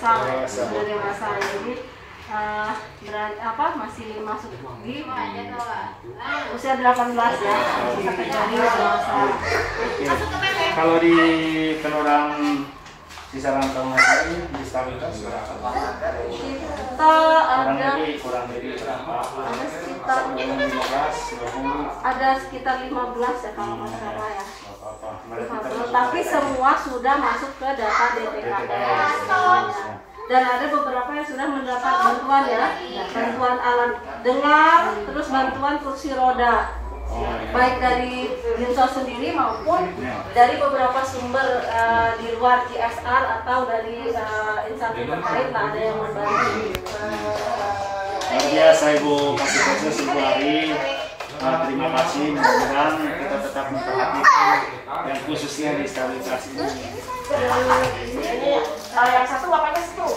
dewasa. Jadi masih masuk di usia 18 ya, kategori dewasa. Kalau di Kelurahan Cisalangkang ini disabilitas berapa? Kita kurang lebih berapa? Ada sekitar 15, 20. Ada sekitar 15 ya kalau nggak salah ya. Tapi semua sudah masuk ke data DTKS. Dan ada beberapa yang sudah mendapat bantuan ya, bantuan alat dengar, terus bantuan kursi roda. Baik dari Dinsos sendiri maupun dari beberapa sumber di luar CSR atau dari instansi terkait, ada yang membantu. Luar biasa Ibu kasih proses Ibu Ari. Terima kasih, mudah-mudahan kita tetap memperhatikan yang khususnya di stabilitas ini. Yang satu bapaknya situ,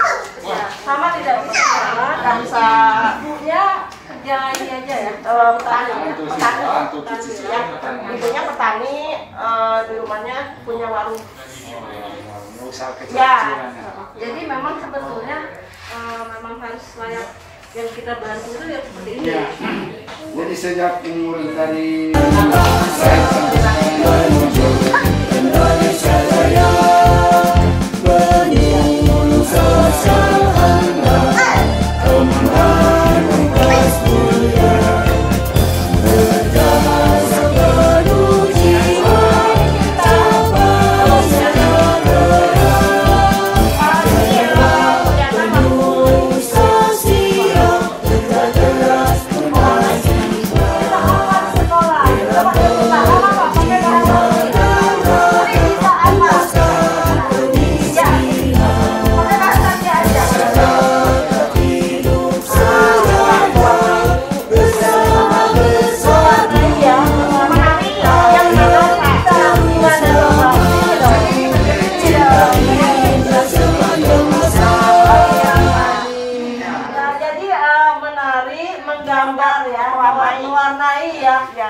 ya, sama tidak bisa, dan ibunya kerja ini aja ya, petani ya, ibunya petani, di rumahnya punya warung. Ya, jadi memang sebetulnya memang harus layak yang kita bantu itu yang seperti ini. Ya. Jadi sejak umur dari Indonesia Jaya, penyuluh sosial handal, kemampuan tugas mulia, berjasa penuh jiwa, capai sejahtera, penyuluh sosial, kerja keras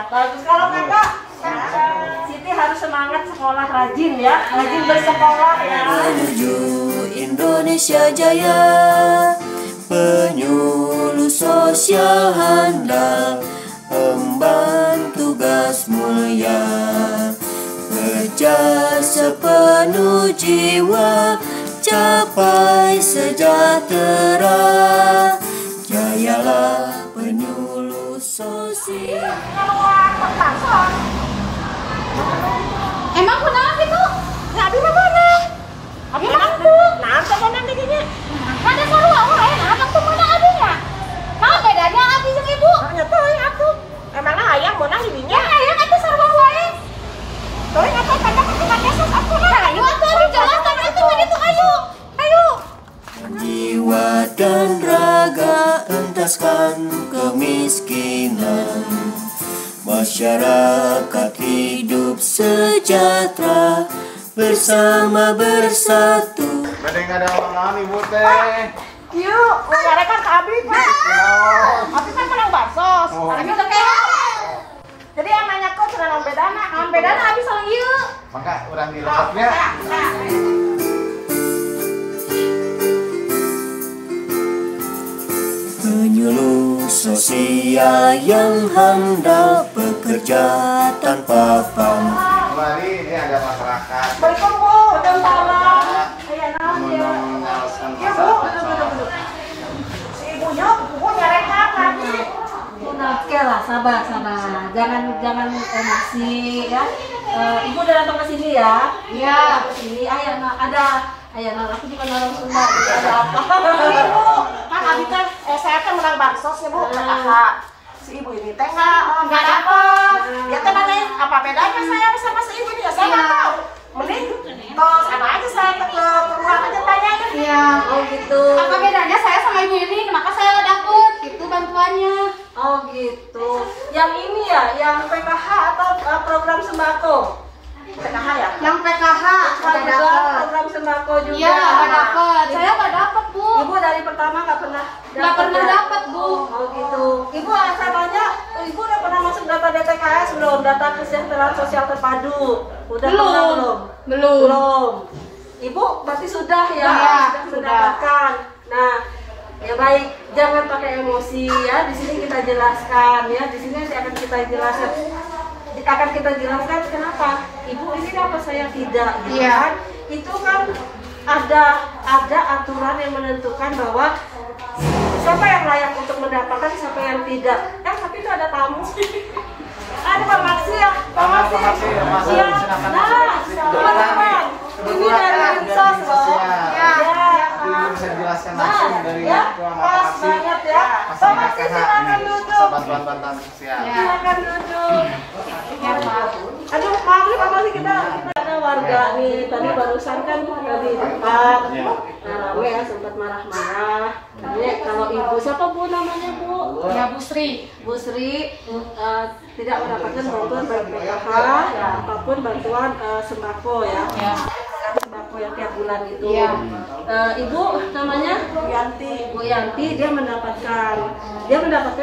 bagus. Kalau kakak, Siti harus semangat sekolah, rajin ya, rajin bersekolah ya. Menuju Indonesia Jaya, penyuluh sosial handal, emban tugas mulia, kerja sepenuh jiwa, capai sejahtera, jayalah penyuluh sosial. Emang kenapa itu? Nggak ada mana? Abi mampu. Nanti kan nanti gini. Ada seru orang anak tuh mana adanya? Nah bedanya Abi sama ibu. Ternyata aku. Emangnya ayah mau nang didinya? Ya ayah itu seru wae. Tuh apa kata pakai sos aku nah. Ayo aku jelas kan itu ayo. Ayo. Jiwa dan raga entaskan kemiskinan, masyarakat hidup sejahtera, bersama bersatu. Ada yang ada omongan Ibu teh. Yuk, menyarekan ke Abi Pak. Abi kan menang bansos. Abi udah kayak. Jadi yang nanya kok cina nang bedana Abi sama yuk. Maka orang di lokapnya. Penyuluh sosial yang handal, bekerja tanpa pamrih. Kembali ini ada masyarakat. Assalamualaikum Bu, waalaikumsalam. Iya naon ya. Ya Bu, duduk. Si ibunya nyarekan Abi. Oke lah, sabar. Jangan emosi ya. Ibu udah datang ke sini ya? Iya. Ke sini. Ayah, aku juga orang Sunda. Ada apa? Ibu, kan Abi kan, saya kan menang bansos ya Bu, kakak. Si ibu ini teh nggak dapet. Ya teh nanyain apa bedanya saya sama si ibu ini ya? Saya nggak tahu. Mending tos apa aja saya ke ruang aja tanyanya. Iya. Oh gitu. Apa bedanya saya sama ibu ini? Maka saya dapet gitu bantuannya. Oh gitu. Yang ini ya, yang PKH atau program sembako? PKH ya? Yang PKH nggak Juga dapet. program sembako juga. Iya nggak dapet. Saya nggak dapet Bu. Ibu dari pertama nggak pernah dapet Bu. Oh gitu. Ibu asalnya, ibu udah pernah masuk data DTKS belum? Data kesejahteraan sosial terpadu. Udah pernah belum? Belum. Ibu berarti sudah ya, Ya, sudah mendapatkan. Nah, ya baik, jangan pakai emosi ya. Di sini kita jelaskan ya. Di sini akan kita jelaskan. Kenapa ibu ini dapat saya tidak gitu kan. Itu kan ada aturan yang menentukan bahwa siapa yang layak untuk mendapatkan, siapa yang tidak. Tapi itu ada tamu. Ada Pak Maksi ya, Pak Maksi. Iya. Nah, teman-teman, ini dari Mensos loh. Ya. Bisa dijelaskan langsung dari pas banget ya. Pak Maksi silakan duduk. Silakan duduk. Aduh, maaf nih Pak Maksi, kita ada warga nih. Tadi barusan kan di tempat. Nah, rame ya, sempat marah-marah. Kalau ibu, siapa Bu namanya Bu? Ya, Bu Sri. Bu Sri tidak mendapatkan bantuan baik PKH ya, apapun bantuan sembako ya. Sembako yang tiap bulan itu. Ibu namanya Bu Yanti. Bu Yanti dia mendapatkan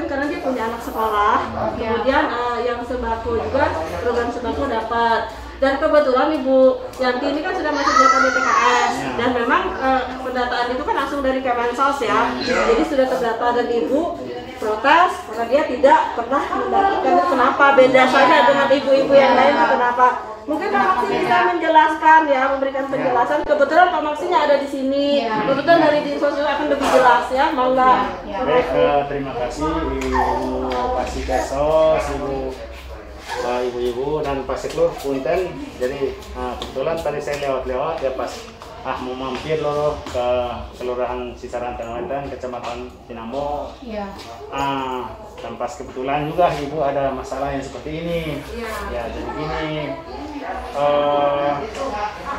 karena dia punya anak sekolah. Kemudian yang sembako juga, program sembako dapat. Dan kebetulan Ibu Yanti ini kan sudah masuk data DTKS dan memang pendataan itu kan langsung dari Kemensos ya. Jadi sudah terdata dan Ibu protes karena dia tidak pernah mendapatkan. Kenapa beda saja dengan ibu-ibu yang lain itu kenapa? Mungkin Pak Maksi bisa menjelaskan ya, memberikan penjelasan. Kebetulan Pak Maksinya ada di sini. Kebetulan dari Dinsos juga akan lebih jelas ya, mau nggak? Baik, terima kasih Ibu Pasi Kesos, ibu-ibu dan Pak Seklur Punten. Jadi kebetulan tadi saya lewat-lewat ya pas mau mampir loh ke Kelurahan Cisaran Tengah-Wetan, Kecamatan Tinambo. Dan pas kebetulan juga ibu ada masalah yang seperti ini. Ya, jadi gini,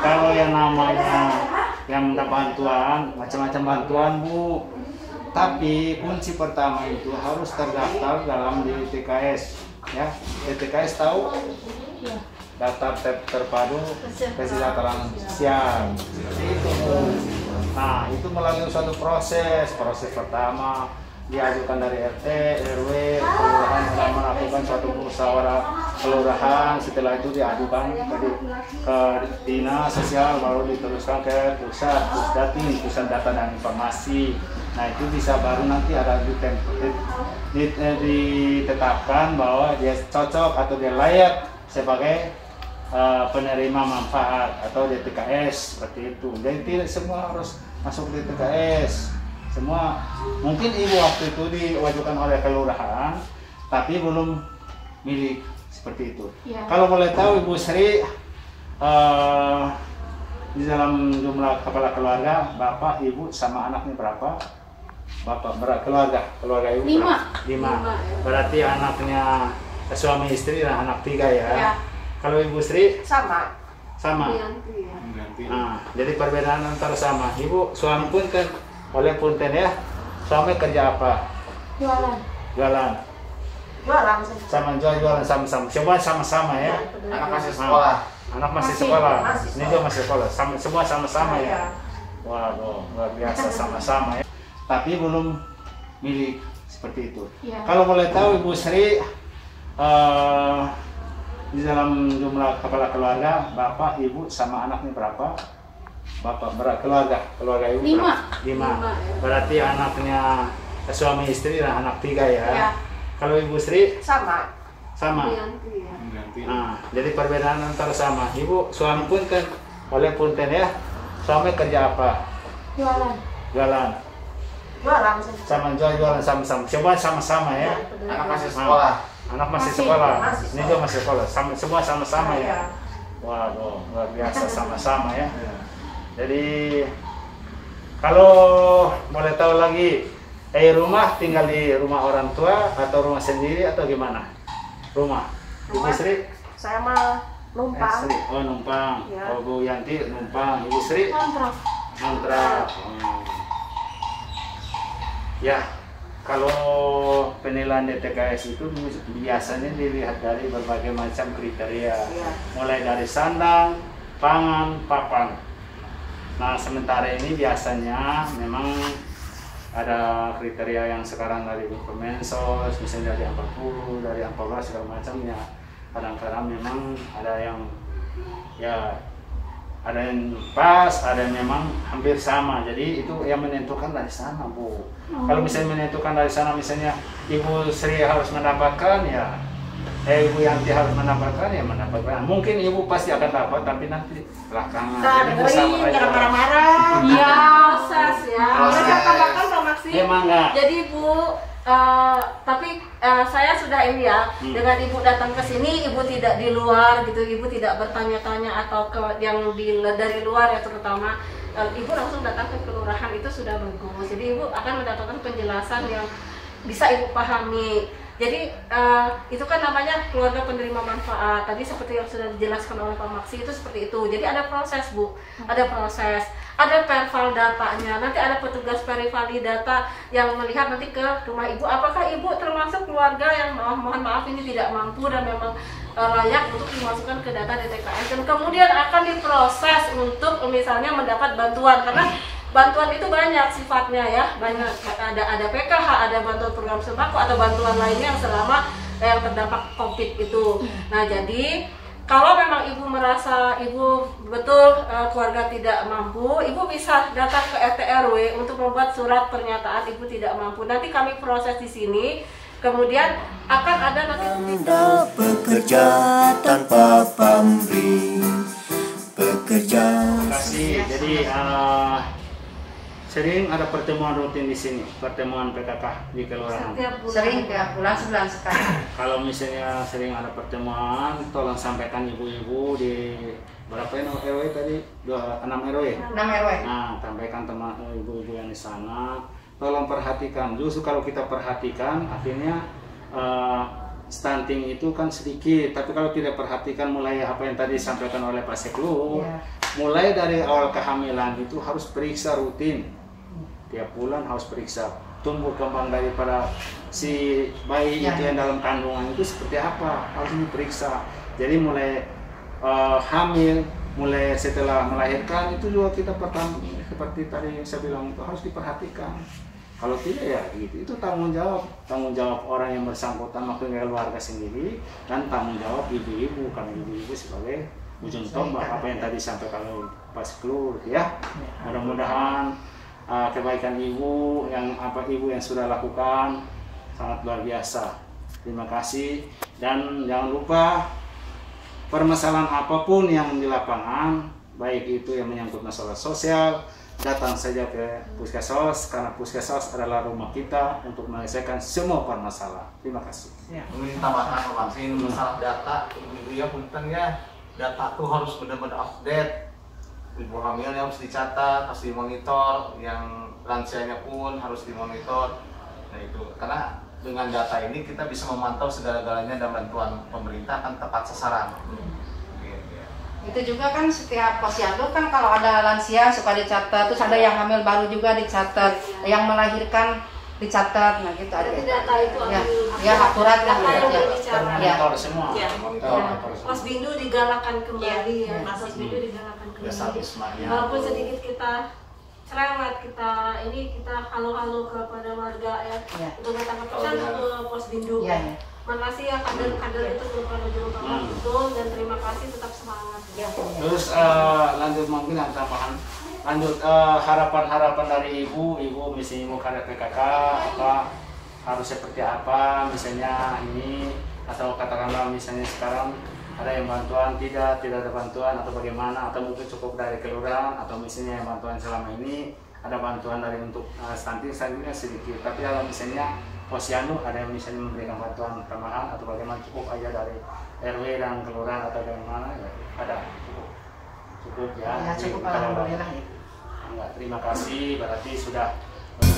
kalau yang namanya yang minta bantuan, macam-macam bantuan Bu. Tapi kunci pertama itu harus terdaftar dalam DTKS. Ya, DTKS tahu? Daftar terpadu kesejahteraan sosial. Itu. Nah, itu melalui suatu proses pertama diajukan dari RT, RW, kelurahan telah melakukan suatu musyawarah kelurahan. Setelah itu diadukan ke dinas sosial, baru diteruskan ke pusat data dan informasi. Nah, itu bisa baru nanti ada ditetapkan bahwa dia cocok atau dia layak sebagai penerima manfaat atau DTKS seperti itu. Jadi tidak semua harus masuk DTKS. Semua mungkin ibu waktu itu diwajibkan oleh kelurahan, tapi belum milik seperti itu. Kalau boleh tahu Ibu Sri, di dalam jumlah kepala keluarga, bapak, ibu, sama anaknya berapa? Bapak keluarga ibu 5. 5. Berarti anaknya suami istri dan anak 3 ya. Kalau Ibu Sri sama. Nah, jadi perbedaan antara sama. Ibu suami pun kan oleh punten ya. Suami kerja apa? Jualan. Jualan sama-sama. Semua sama-sama ya. Anak masih sekolah. Ini juga masih sekolah. Semua sama-sama ya. Waduh, luar biasa sama-sama ya. Tapi belum milik seperti itu. Kalau boleh tahu Ibu Sri, di dalam jumlah kepala keluarga, bapak, ibu, sama anaknya berapa? Keluarga ibu 5. Berarti anaknya suami istri dan anak 3 ya. Kalau Ibu Sri sama. Nah, jadi perbedaan antara sama. Ibu suami pun kan oleh punten ya. Suami kerja apa? Jualan. Jualan sama-sama. Semua sama-sama ya. Anak masih sekolah. Ini juga masih sekolah. Semua sama-sama ya. Waduh, luar biasa sama-sama ya. Jadi kalau boleh tahu lagi, rumah tinggal di rumah orang tua atau rumah sendiri atau gimana? Rumah. Ibu Sri? Saya mah numpang. Numpang. Ya. Bu Yanti numpang. Ibu Sri? Kontrak. Ya, kalau penilaian DTKS itu biasanya dilihat dari berbagai macam kriteria, mulai dari sandang, pangan, papan. Nah, sementara ini biasanya memang ada kriteria yang sekarang dari Kemensos, misalnya dari 40, dari 14 segala macamnya. Kadang-kadang memang ada yang ya ada yang pas, ada yang memang hampir sama. Jadi itu yang menentukan dari sana, Bu. Kalau misalnya menentukan dari sana, misalnya Ibu Sri harus mendapatkan, ya Ibu Yanti harus mendapatkan, ya mendapatkan. Mungkin Ibu pasti akan dapat, tapi nanti belakangan. Jadi Bu sabar aja. Jangan marah-marah. Iya. Proses ya. Proses. Mereka tambahkan Pak Maksi. Emang enggak? Jadi Bu, tapi saya sudah ini ya, dengan Ibu datang ke sini, Ibu tidak di luar gitu, Ibu tidak bertanya-tanya atau ke yang dari luar ya, terutama Ibu langsung datang ke kelurahan, itu sudah bagus. Jadi Ibu akan mendapatkan penjelasan yang bisa Ibu pahami. Jadi itu kan namanya keluarga penerima manfaat. Tadi seperti yang sudah dijelaskan oleh Pak Maksi itu seperti itu. Jadi ada proses, Bu. Ada proses. Ada perval datanya. Nanti ada petugas perivali data yang melihat nanti ke rumah Ibu. Apakah Ibu termasuk keluarga yang mohon maaf ini tidak mampu dan memang layak untuk dimasukkan ke data DTKS, dan kemudian akan diproses untuk misalnya mendapat bantuan, karena bantuan itu banyak sifatnya ya, banyak, ada PKH, ada bantuan program sembako atau bantuan lainnya yang selama yang terdampak COVID itu. Nah, jadi kalau memang Ibu merasa Ibu betul keluarga tidak mampu, Ibu bisa datang ke RT RW untuk membuat surat pernyataan Ibu tidak mampu. Nanti kami proses di sini. Kemudian akan ada nanti Anda bekerja tanpa pamrih, bekerja. Terima kasih. Jadi sering ada pertemuan rutin di sini, pertemuan PKK di kelurahan. setiap bulan. Sering ya, sebulan sekali. Kalau misalnya sering ada pertemuan, tolong sampaikan ibu-ibu di berapa RW tadi? 6 RW. 6 RW. Nah, sampaikan teman ibu-ibu yang di sana, tolong perhatikan. Justru kalau kita perhatikan, akhirnya stunting itu kan sedikit. Tapi kalau tidak perhatikan, mulai apa yang tadi disampaikan oleh Pak Seklu, mulai dari awal kehamilan itu harus periksa rutin. Tiap bulan harus periksa tumbuh kembang daripada si bayi itu yang dalam kandungan itu seperti apa, harus diperiksa. Jadi mulai hamil, mulai setelah melahirkan itu juga kita pertama seperti tadi yang saya bilang itu harus diperhatikan. Kalau tidak ya gitu, itu tanggung jawab orang yang bersangkutan, maksudnya keluarga sendiri, dan tanggung jawab ibu-ibu, karena ibu-ibu sebagai ujung tombak apa yang tadi sampaikan oleh Pak Seklu ya. Mudah-mudahan kebaikan ibu yang sudah lakukan sangat luar biasa. Terima kasih, dan jangan lupa permasalahan apapun yang di lapangan, baik itu yang menyangkut masalah sosial, datang saja ke Puskesmas, karena Puskesmas adalah rumah kita untuk menyelesaikan semua permasalahan. Terima kasih. Minta maaf Pak Maksi, ini masalah data, ibu ya punten ya, data tuh harus benar-benar update. Ibu hamilnya harus dicatat, harus dimonitor, yang lansianya pun harus dimonitor. Nah itu, karena dengan data ini kita bisa memantau segala-galanya dan bantuan pemerintah akan tepat sasaran. Itu juga kan setiap posyandu kan kalau ada lansia suka dicatat, terus ada yang hamil baru juga dicatat, yang melahirkan dicatat, nah gitu ada. Jadi data itu ya akurat kan data ya. yang bicara. Monitor semua. Ya. Monitor semua. Posbindu digalakan kembali ya. Posbindu digalakan kembali. Walaupun sedikit kita cerewet, kita halo-halo kepada warga ya, untuk datang ke Posbindu. Makasih ya kader-kader itu berjuang betul, dan terima kasih, tetap semangat. Terus lanjut mungkin ada tambahan. Lanjut harapan-harapan dari ibu misalnya mau kader PKK apa harus seperti apa misalnya ini, atau katakanlah misalnya sekarang ada yang bantuan tidak ada bantuan atau bagaimana, atau mungkin cukup dari kelurahan, atau misalnya yang bantuan selama ini ada bantuan dari untuk stunting sedikit, tapi kalau misalnya posyandu ada yang misalnya memberikan bantuan tambahan atau bagaimana, cukup aja dari RW dan kelurahan atau bagaimana ya, ada cukup ya, Cukup kalau alhamdulillah ya. enggak, terima kasih, berarti sudah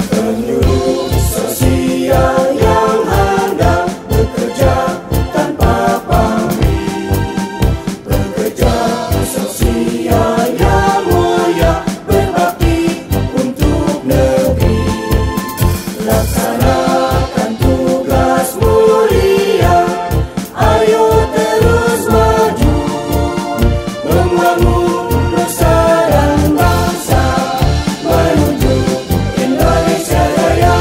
Penyuluh sosial yang handal bekerja tanpa pamrih, bekerja sosial yang mulia, berbakti untuk negeri. Laksanakan tugas mulia, ayo terus maju, membangun nusa dan bangsa, menuju Indonesia Raya.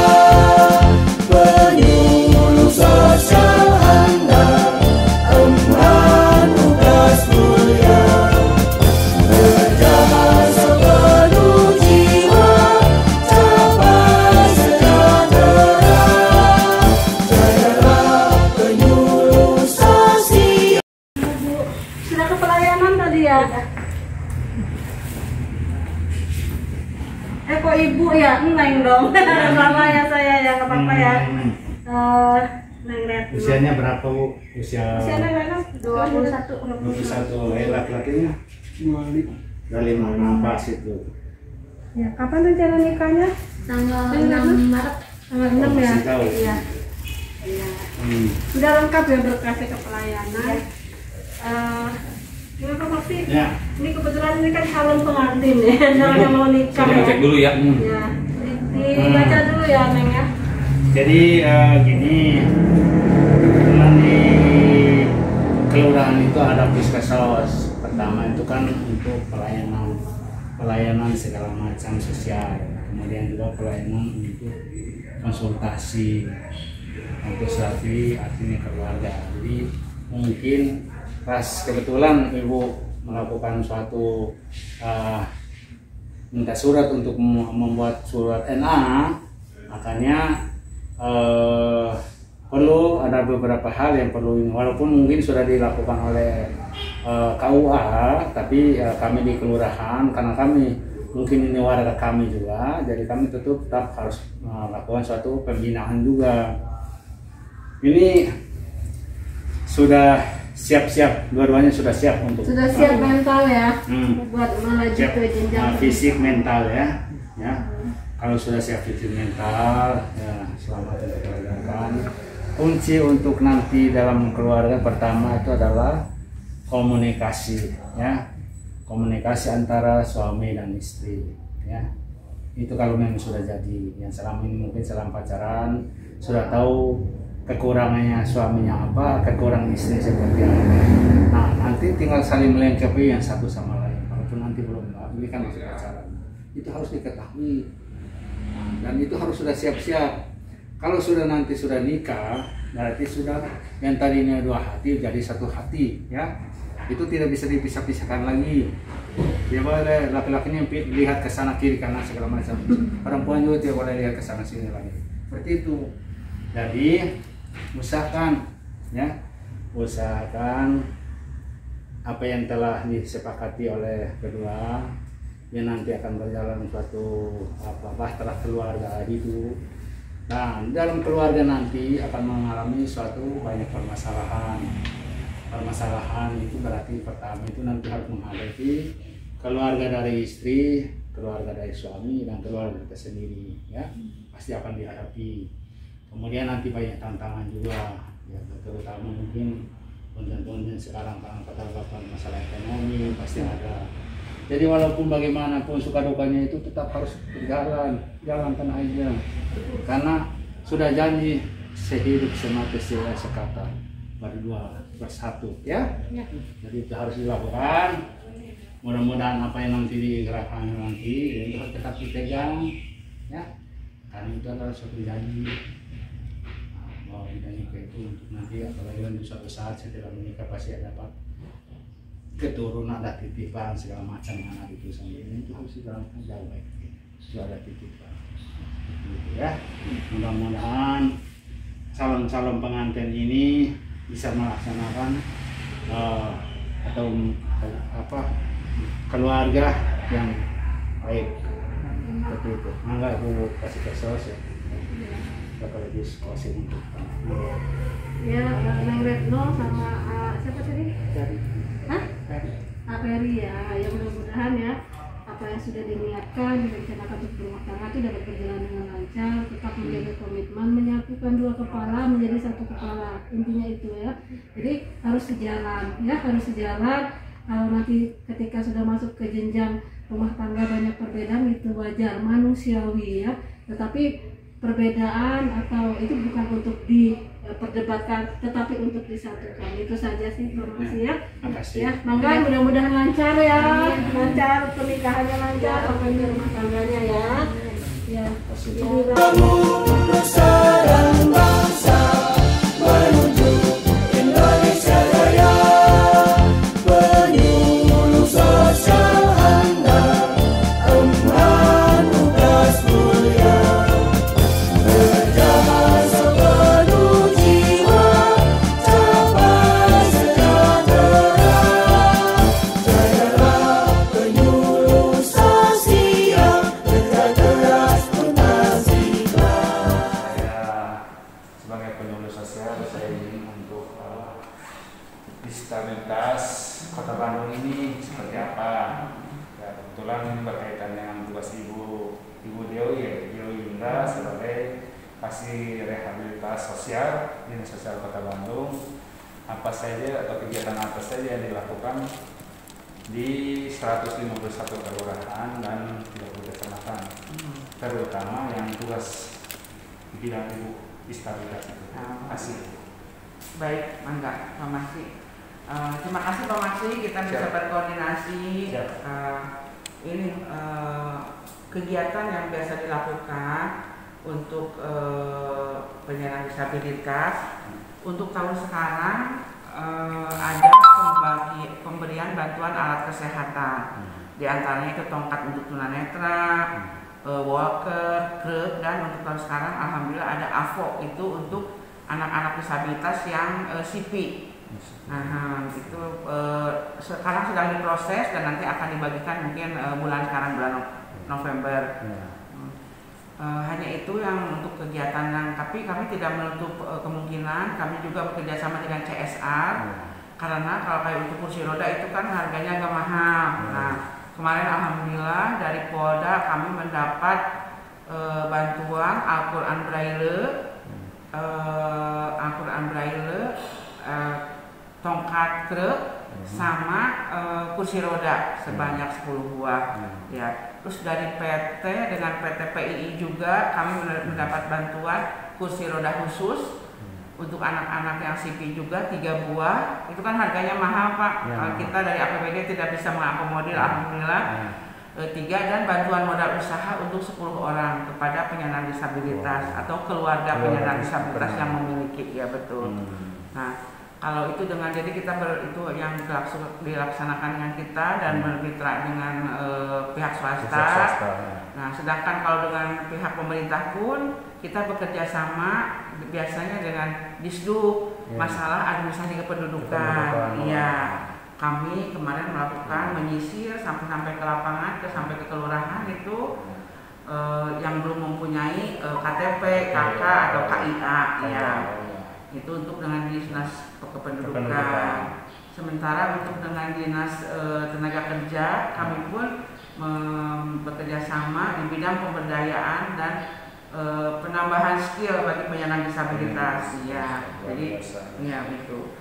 kok ibu ya? Neng dong. Mama ya saya ya, nggak apa-apa ya. Neng Retno. Usianya berapa Bu? Usianya berapa? 21. 21. Laki-lakinya? 25. Nah, pas itu. Ya, kapan rencana nikahnya? Tanggal 6 Maret. Tanggal 6 ya? Masih tahu. Iya. Iya. Sudah lengkap ya berkasnya ke pelayanan. Terima kasih. Ya. Ini kebetulan ini kan calon pengantin ya, calon yang mau nikah. Saya cek dulu ya. Ya, dibaca dulu ya Neng ya. Jadi gini, kebetulan di kelurahan itu ada puskesmas. Pertama itu kan untuk pelayanan segala macam sosial. Kemudian juga pelayanan untuk konsultasi untuk strategi artinya keluarga. Jadi mungkin pas kebetulan ibu melakukan suatu minta surat untuk membuat surat NA, makanya perlu ada beberapa hal yang perlu ini, walaupun mungkin sudah dilakukan oleh KUA, tapi kami di kelurahan karena kami mungkin ini warga kami juga, jadi kami tetap harus melakukan suatu pembinaan juga. Ini sudah siap-siap, dua-duanya sudah siap untuk siap mental ya, buat melaju siap, ke jenjang fisik mental ya. Kalau sudah siap fisik mental, ya selamat untuk keluarga. Kunci untuk nanti dalam keluarga pertama itu adalah komunikasi, ya, komunikasi antara suami dan istri, ya. Itu kalau memang sudah jadi, yang selama ini mungkin selama pacaran sudah tahu kekurangannya suaminya apa, kekurangan istri seperti apa. Nah, nanti tinggal saling melengkapi yang satu sama lain. Walaupun nanti belum, ini kan masih pacaran, itu harus diketahui. Nah, dan itu harus sudah siap-siap. Kalau sudah nanti sudah nikah, berarti sudah yang tadinya dua hati jadi satu hati, ya. Itu tidak bisa dipisah-pisahkan lagi. Dia boleh laki-lakinya lihat ke sana kiri kanan segala macam. Perempuan juga tidak boleh lihat ke sana sini lagi. Seperti itu. Jadi usahakan apa yang telah disepakati oleh kedua, yang nanti akan berjalan suatu bahtera keluarga itu. Nah, dalam keluarga nanti akan mengalami suatu banyak permasalahan. Permasalahan itu berarti pertama itu nanti harus menghadapi keluarga dari istri, keluarga dari suami, dan keluarga kita sendiri, ya pasti akan dihadapi. Kemudian nanti banyak tantangan juga, ya, terutama mungkin konten-konten sekarang karena keterbatasan masalah ekonomi pasti ada. Jadi walaupun bagaimanapun suka dukanya itu tetap harus berjalan, jalankan aja. Karena sudah janji sehidup semati sekata, berdua bersatu, ya. Jadi itu harus dilakukan. Mudah-mudahan apa yang nanti digerakkan nanti itu tetap dipegang, ya. Karena itu adalah suatu janji. Bahwa kita nikah itu untuk nanti apalagi di suatu saat setelah menikah pasti dapat keturunan, ada titipan segala macam anak itu sambil ini itu harus dijalankan jauh baik. Itu ada titipan, gitu ya. Mudah-mudahan calon-calon pengantin ini bisa melaksanakan keluarga yang baik seperti itu. Enggak ibu kasih kesos ya. Bakal diskusi untuk ya, Neng Retno sama siapa tadi? Peri ya. Ya mudah-mudahan ya apa yang sudah diniatkan direncanakan untuk rumah tangga itu dapat berjalan dengan lancar, tetap menjaga komitmen, menyatukan dua kepala menjadi satu kepala, intinya itu ya. Jadi harus sejalan ya, harus sejalan. Kalau nanti ketika sudah masuk ke jenjang rumah tangga banyak perbedaan itu wajar, manusiawi ya. Tetapi perbedaan atau itu bukan untuk diperdebatkan, tetapi untuk disatukan. Itu saja sih, terima kasih ya. Ya, mangga mudah-mudahan lancar ya, lancar pernikahannya, lancar apa di rumah tangganya ya. Ya, Nusa dan bangsa menuju Indonesia Raya, penyuluh sosial handal, emban tugas mulia. Jaya disabilitas Kota Bandung ini seperti apa. Ya, kebetulan ini berkaitan dengan tugas Ibu Dewi Indra sebagai kasih rehabilitas sosial Dinas Sosial Kota Bandung. Apa saja atau kegiatan apa saja yang dilakukan di 151 kelurahan dan 30 kecamatan, terutama yang tugas di bidang ibu disabilitas itu. Kasih. Baik, mangga, Pak Maksi. Terima kasih Pak Maksi, kita bisa berkoordinasi. Ini kegiatan yang biasa dilakukan untuk penyandang disabilitas. Untuk tahun sekarang ada pemberian bantuan alat kesehatan. Di antaranya itu tongkat untuk tunanetra, walker, kruk, dan untuk tahun sekarang alhamdulillah ada AVO itu untuk anak-anak disabilitas yang CP. Nah, itu sekarang sedang diproses dan nanti akan dibagikan mungkin bulan November. Hanya itu yang untuk kegiatan tapi kami tidak menutup kemungkinan kami juga bekerja sama dengan CSR karena kalau kayak untuk kursi roda itu kan harganya agak mahal. Nah, kemarin alhamdulillah dari Polda kami mendapat bantuan Al-Quran Braille, tongkat truk sama kursi roda sebanyak 10 buah. Ya. Terus dari PT dengan PT PII juga kami mendapat bantuan kursi roda khusus untuk anak-anak yang CP juga 3 buah. Itu kan harganya mahal Pak. Kalau kita dari APBD tidak bisa mengakomodir, alhamdulillah 3, dan bantuan modal usaha untuk 10 orang kepada penyandang disabilitas atau keluarga penyandang disabilitas yang memiliki, ya betul. Nah, kalau itu dengan jadi kita itu yang dilaksanakan dengan kita dan bermitra dengan pihak swasta. Nah, sedangkan kalau dengan pihak pemerintah pun kita bekerja sama biasanya dengan Disduk, masalah administrasi kependudukan. Iya, kami kemarin melakukan menyisir sampai ke lapangan, sampai ke kelurahan itu yang belum mempunyai KTP, KK atau KIA. Ya. Itu untuk dengan dinas kependudukan. Sementara untuk dengan dinas tenaga kerja kami pun bekerja sama di bidang pemberdayaan dan penambahan skill bagi penyandang disabilitas. Ya, jadi ya itu.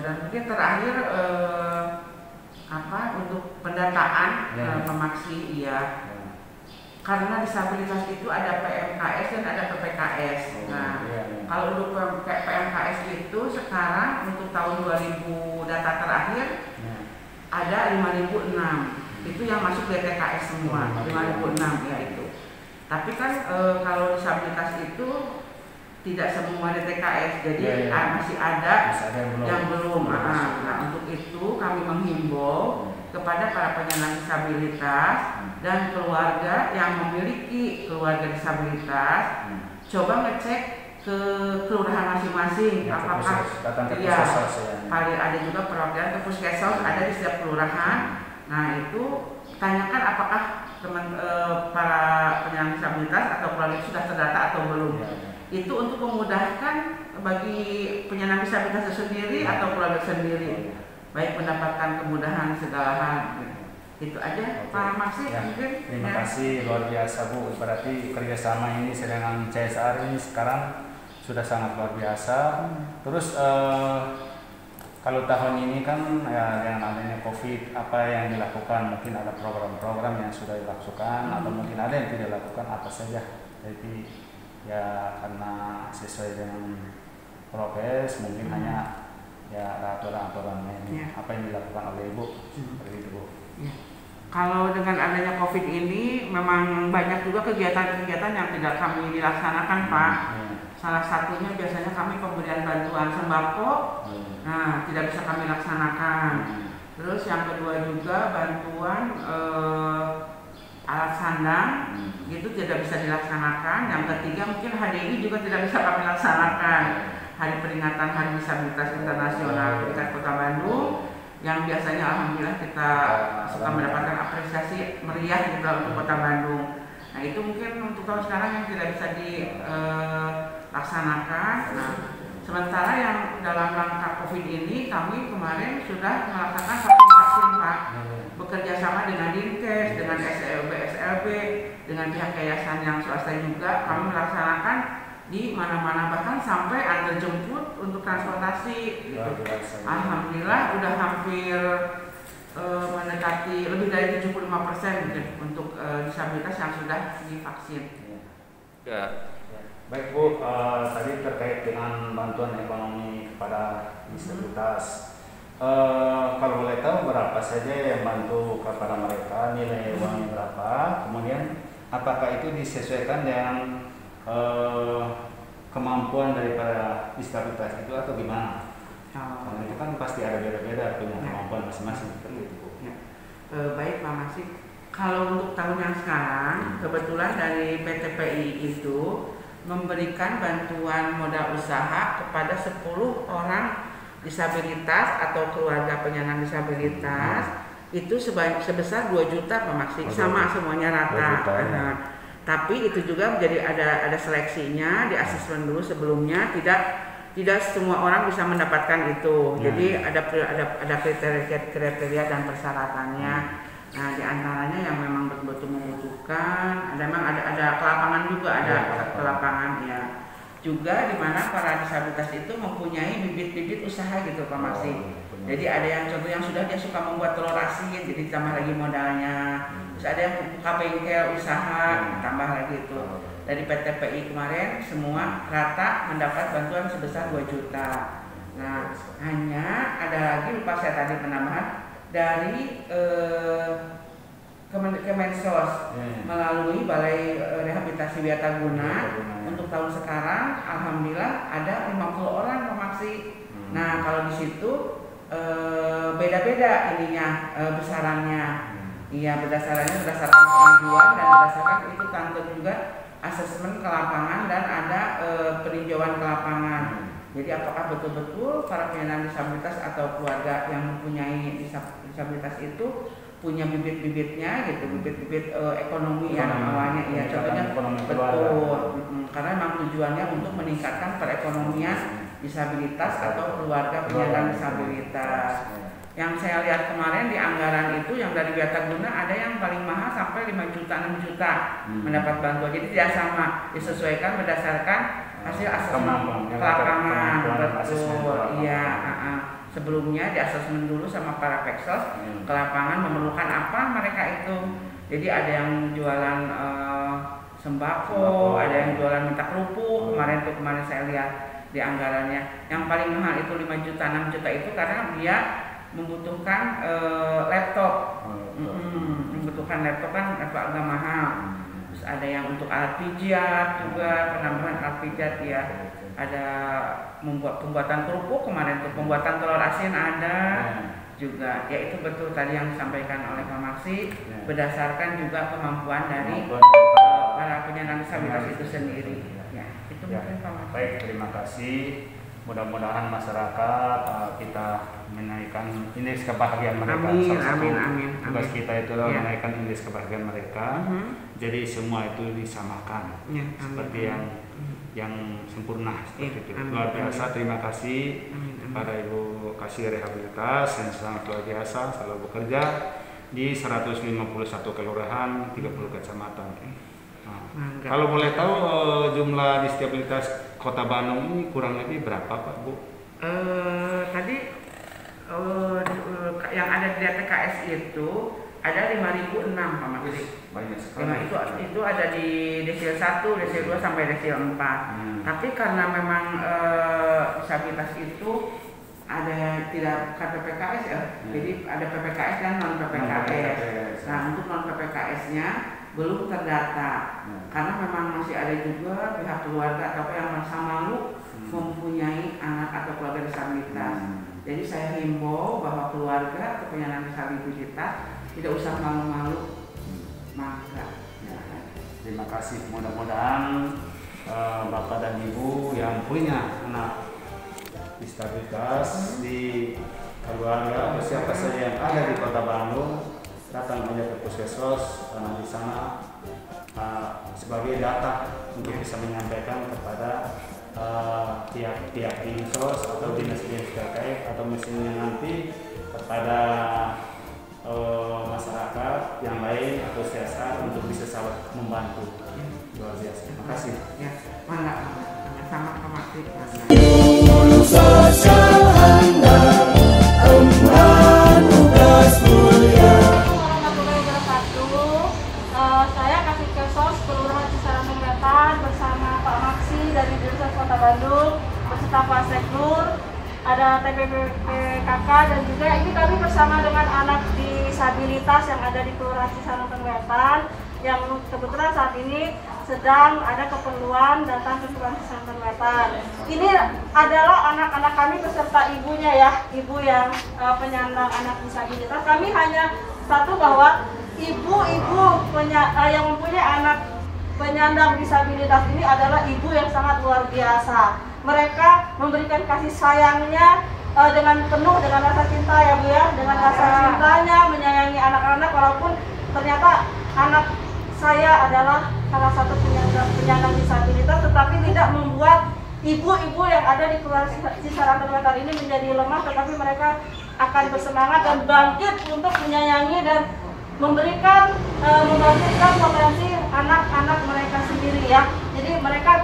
Dan mungkin terakhir untuk pendataan pemaksi ya. Karena disabilitas itu ada PMKS dan ada PPKS. Nah, kalau untuk PMKS itu sekarang untuk tahun 2000 data terakhir ada 5.006. Itu yang masuk DTKS semua, 5.006 ya itu. Tapi kan kalau disabilitas itu tidak semua DTKS, jadi masih ada yang belum. Nah, untuk itu kami menghimbau kepada para penyandang disabilitas dan keluarga yang memiliki keluarga disabilitas, coba ngecek ke kelurahan masing-masing apakah paling ada juga perwakilan ke puskesmas ada di setiap kelurahan. Nah, itu tanyakan apakah para penyandang disabilitas atau keluarga sudah terdata atau belum. Itu untuk memudahkan bagi penyandang disabilitas sendiri atau keluarga sendiri, baik mendapatkan kemudahan segala hal. Itu aja Pak Maksi. Terima kasih, luar biasa Bu. Berarti kerjasama ini dengan CSR ini sekarang sudah sangat luar biasa. Terus kalau tahun ini kan ya dengan adanya COVID, apa yang dilakukan? Mungkin ada program-program yang sudah dilakukan atau mungkin ada yang tidak dilakukan, apa saja? Jadi ya karena sesuai dengan progres mungkin hanya ya aturan-aturan ini. Apa yang dilakukan oleh Ibu? Seperti itu Bu. Kalau dengan adanya COVID ini memang banyak juga kegiatan-kegiatan yang tidak kami dilaksanakan Pak. Salah satunya biasanya kami pemberian bantuan sembako, nah tidak bisa kami laksanakan. Terus yang kedua juga bantuan alat sandang, itu tidak bisa dilaksanakan. Yang ketiga mungkin HDI juga tidak bisa kami laksanakan. Hari peringatan Hari Disabilitas Internasional tingkat Kota Bandung, yang biasanya alhamdulillah kita suka mendapatkan apresiasi meriah juga untuk Kota Bandung. Nah, itu mungkin untuk tahun sekarang yang tidak bisa dilaksanakan. Nah, Sementara yang dalam rangka COVID ini kami kemarin sudah melaksanakan vaksin Pak, bekerja sama dengan Dinkes, dengan SLB, dengan pihak yayasan yang swasta juga kami melaksanakan di mana-mana, bahkan sampai antar jemput untuk transportasi gitu. Alhamdulillah udah hampir mendekati lebih dari 75% gitu, untuk disabilitas yang sudah divaksin. Ya. Baik Bu, tadi terkait dengan bantuan ekonomi kepada disabilitas. Kalau boleh tahu berapa saja yang bantu kepada mereka, nilai uangnya berapa, kemudian apakah itu disesuaikan dengan kemampuan daripada disabilitas itu atau gimana? Karena itu kan pasti ada beda-beda punya kemampuan masing-masing kan gitu Bu. Ya. Baik Pak Masih, kalau untuk tahun yang sekarang kebetulan dari PT PI itu memberikan bantuan modal usaha kepada 10 orang disabilitas atau keluarga penyandang disabilitas itu sebesar 2 juta Pak Maksi, sama semuanya rata. Tapi itu juga menjadi ada seleksinya, di asesmen dulu sebelumnya, tidak semua orang bisa mendapatkan itu. Jadi ada kriteria dan persyaratannya. Nah, di antaranya yang memang betul-betul membutuhkan, ada kelapangan juga, ada kelapangan ya. Juga di mana para disabilitas itu mempunyai bibit-bibit usaha gitu Pak Maksi. Jadi ada yang contoh yang sudah dia suka membuat telur asin, jadi tambah lagi modalnya. Terus ada yang buka bengkel usaha, tambah lagi itu. Dari PT PI kemarin semua rata mendapat bantuan sebesar 2 juta. Nah, hanya ada lagi lupa saya tadi penambahan dari Kemensos melalui Balai Rehabilitasi Wiataguna untuk tahun sekarang alhamdulillah ada 50 orang Pak Maksi. Nah, kalau di situ beda-beda ininya besarannya. Iya, berdasarkan pengajuan dan berdasarkan itu kantor juga asesmen ke lapangan dan ada peninjauan ke lapangan. Jadi apakah betul-betul para penyandang disabilitas atau keluarga yang mempunyai disabilitas itu punya bibit-bibitnya gitu, bibit-bibit ekonomi yang awalnya ya contohnya betul. Karena memang tujuannya untuk meningkatkan perekonomian disabilitas atau keluarga penyandang disabilitas. Yang saya lihat kemarin di anggaran itu yang dari Wiataguna ada yang paling mahal sampai 5 juta, 6 juta mendapat bantuan. Jadi tidak sama, disesuaikan berdasarkan hasil asesmen ke lapangan. Betul, iya. Sebelumnya di asesmen dulu sama para Peksos ke lapangan memerlukan apa mereka itu. Jadi ada yang jualan sembako, ada yang jualan minta kerupuk. Kemarin saya lihat di anggarannya. Yang paling mahal itu 5 juta, 6 juta itu karena dia membutuhkan laptop. Membutuhkan laptop kan agak mahal. Terus ada yang untuk alat pijat juga, penambahan alat pijat ya. Ada pembuatan kerupuk kemarin tuh, pembuatan telur asin ada juga. Ya itu betul tadi yang disampaikan oleh Pak Maksi, berdasarkan juga kemampuan dari para penyandang disabilitas itu sendiri. Ya, itu mungkin Pak Maksi. Baik, terima kasih. Mudah-mudahan masyarakat kita menaikkan indeks kebahagiaan mereka. Amin. Tugas kita itu menaikkan indeks kebahagiaan mereka. Jadi semua itu disamakan, seperti yang sempurna seperti itu. Luar biasa. Terima kasih kepada Ibu Kasih Rehabilitas yang sangat luar biasa selalu bekerja di 151 kelurahan, 30 kecamatan. Kalau boleh tahu jumlah disabilitas Kota Bandung ini kurang lebih berapa Pak Bu? Tadi yang ada di TKS itu ada 5.006 Pak Maksi. Banyak sekali. Itu ada di desil 1, desil 2 sampai desil 4. Tapi karena memang disabilitas itu ada tidak bukan PPKS ya. Jadi ada PPKS dan non PPKS. Nah, untuk non PPKS-nya belum terdata karena memang masih ada juga pihak keluarga atau yang merasa malu mempunyai anak atau keluarga disabilitas. Jadi saya himbau bahwa keluarga atau penyandang disabilitas tidak usah malu-malu, maka. Terima kasih. Mudah-mudahan Bapak dan Ibu yang punya anak disabilitas di keluarga atau siapa saja yang ada di Kota Bandung datang saja ke Puskesmas karena di sana sebagai data untuk bisa menyampaikan kepada pihak Dinsos atau dinas-dinas terkait atau misalnya nanti kepada masyarakat yang lain atau siasat untuk bisa saling membantu. Luar biasa. Terima kasih. Ya, mana sama kemati. Warahmatullahi wabarakatuh. Saya Kasih Kesos Kelurahan Cisarantung Wetan bersama Pak Maksi dari Dinsos Kota Bandung beserta Pak Seknur, ada TPPKK dan juga ini kami bersama dengan anak disabilitas yang ada di Kelurahan Cisarantung Wetan yang kebetulan saat ini sedang ada keperluan datang ke Kelurahan Cisarantung Wetan. Ini adalah anak-anak kami beserta ibunya ya, ibu yang penyandang anak disabilitas. Kami hanya satu bahwa ibu-ibu yang mempunyai anak penyandang disabilitas ini adalah ibu yang sangat luar biasa. Mereka memberikan kasih sayangnya dengan penuh dengan rasa cinta ya Bu ya, dengan rasa cintanya menyayangi anak-anak walaupun ternyata anak saya adalah salah satu penyandang disabilitas, tetapi tidak membuat ibu-ibu yang ada di Kelurahan Cisarantung Wetan ini menjadi lemah, tetapi mereka akan bersemangat dan bangkit untuk menyayangi dan memberikan membangkitkan potensi anak-anak mereka sendiri ya. Jadi mereka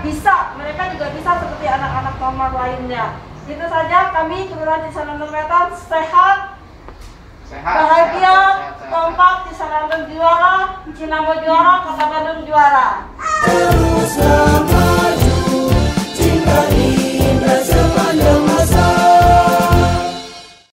juga bisa seperti anak-anak normal lainnya. Itu saja, kami Kelurahan Cisarantung Wetan sehat, bahagia, kompak, Cisarantung juara, Cinamo juara, Kota Bandung juara.